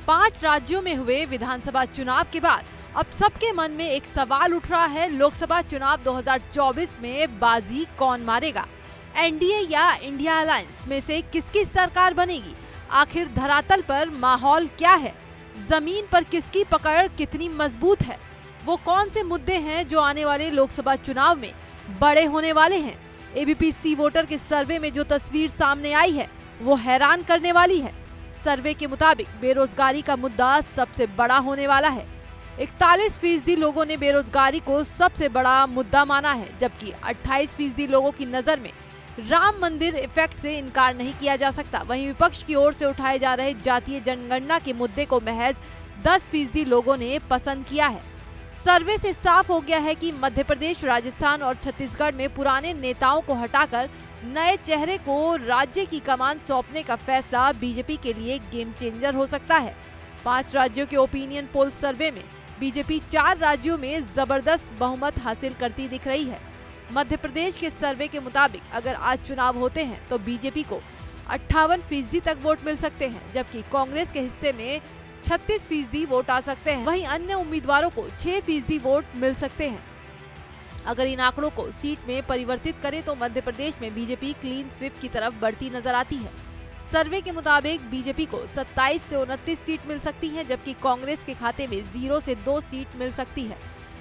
5 राज्यों में हुए विधानसभा चुनाव के बाद अब सबके मन में एक सवाल उठ रहा है, लोकसभा चुनाव 2024 में बाजी कौन मारेगा? एनडीए या इंडिया अलायंस में से किसकी सरकार बनेगी? आखिर धरातल पर माहौल क्या है? जमीन पर किसकी पकड़ कितनी मजबूत है? वो कौन से मुद्दे हैं जो आने वाले लोकसभा चुनाव में बड़े होने वाले हैं? एबीपी सी वोटर के सर्वे में जो तस्वीर सामने आई है वो हैरान करने वाली है। सर्वे के मुताबिक बेरोजगारी का मुद्दा सबसे बड़ा होने वाला है। 41% लोगों ने बेरोजगारी को सबसे बड़ा मुद्दा माना है, जबकि 28% लोगों की नजर में राम मंदिर इफेक्ट से इनकार नहीं किया जा सकता। वहीं विपक्ष की ओर से उठाए जा रहे जातीय जनगणना के मुद्दे को महज 10% लोगों ने पसंद किया है। सर्वे से साफ हो गया है कि मध्य प्रदेश, राजस्थान और छत्तीसगढ़ में पुराने नेताओं को हटाकर नए चेहरे को राज्य की कमान सौंपने का फैसला बीजेपी के लिए गेम चेंजर हो सकता है। 5 राज्यों के ओपिनियन पोल सर्वे में बीजेपी 4 राज्यों में जबरदस्त बहुमत हासिल करती दिख रही है। मध्य प्रदेश के सर्वे के मुताबिक अगर आज चुनाव होते हैं तो बीजेपी को 58% तक वोट मिल सकते हैं, जबकि कांग्रेस के हिस्से में 36% वोट आ सकते हैं। वहीं अन्य उम्मीदवारों को 6% वोट मिल सकते हैं। अगर इन आंकड़ों को सीट में परिवर्तित करें तो मध्य प्रदेश में बीजेपी क्लीन स्वीप की तरफ बढ़ती नजर आती है। सर्वे के मुताबिक बीजेपी को 27 से 29 सीट मिल सकती है, जबकि कांग्रेस के खाते में 0 से 2 सीट मिल सकती है।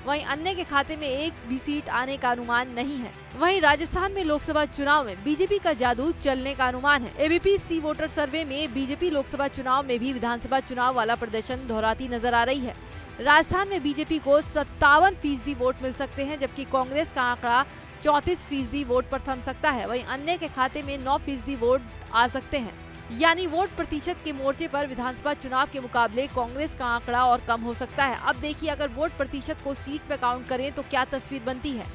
वहीं अन्य के खाते में एक भी सीट आने का अनुमान नहीं है। वहीं राजस्थान में लोकसभा चुनाव में बीजेपी का जादू चलने का अनुमान है। एबीपी सी वोटर सर्वे में बीजेपी लोकसभा चुनाव में भी विधानसभा चुनाव वाला प्रदर्शन दोहराती नजर आ रही है। राजस्थान में बीजेपी को 57% वोट मिल सकते हैं, जबकि कांग्रेस का आंकड़ा 34% वोट पर थम सकता है। वहीं अन्य के खाते में 9% वोट आ सकते हैं। यानी वोट प्रतिशत के मोर्चे पर विधानसभा चुनाव के मुकाबले कांग्रेस का आंकड़ा और कम हो सकता है। अब देखिए, अगर वोट प्रतिशत को सीट पे काउंट करें तो क्या तस्वीर बनती है।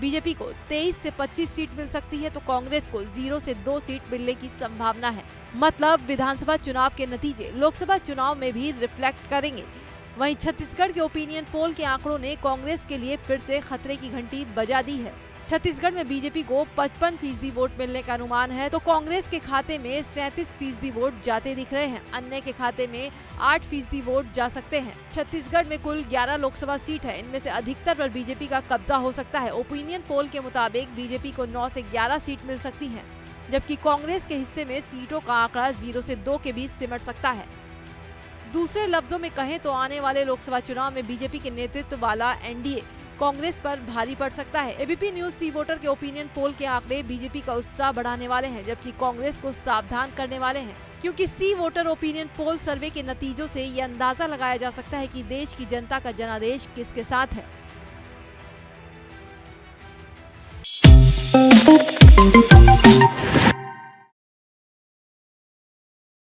बीजेपी को 23 से 25 सीट मिल सकती है तो कांग्रेस को 0 से 2 सीट मिलने की संभावना है। मतलब विधानसभा चुनाव के नतीजे लोकसभा चुनाव में भी रिफ्लेक्ट करेंगे। वहीं छत्तीसगढ़ के ओपिनियन पोल के आंकड़ों ने कांग्रेस के लिए फिर से खतरे की घंटी बजा दी है। छत्तीसगढ़ में बीजेपी को 55% वोट मिलने का अनुमान है तो कांग्रेस के खाते में 37% वोट जाते दिख रहे हैं। अन्य के खाते में 8% वोट जा सकते हैं। छत्तीसगढ़ में कुल 11 लोकसभा सीट है, इनमें से अधिकतर पर बीजेपी का कब्जा हो सकता है। ओपिनियन पोल के मुताबिक बीजेपी को 9 से 11 सीट मिल सकती है, जबकि कांग्रेस के हिस्से में सीटों का आंकड़ा 0 से 2 के बीच सिमट सकता है। दूसरे लफ्जों में कहें तो आने वाले लोकसभा चुनाव में बीजेपी के नेतृत्व वाला एनडीए कांग्रेस पर भारी पड़ सकता है। एबीपी न्यूज सी वोटर के ओपिनियन पोल के आंकड़े बीजेपी का उत्साह बढ़ाने वाले हैं, जबकि कांग्रेस को सावधान करने वाले हैं, क्योंकि सी वोटर ओपिनियन पोल सर्वे के नतीजों से ये अंदाजा लगाया जा सकता है कि देश की जनता का जनादेश किसके साथ है।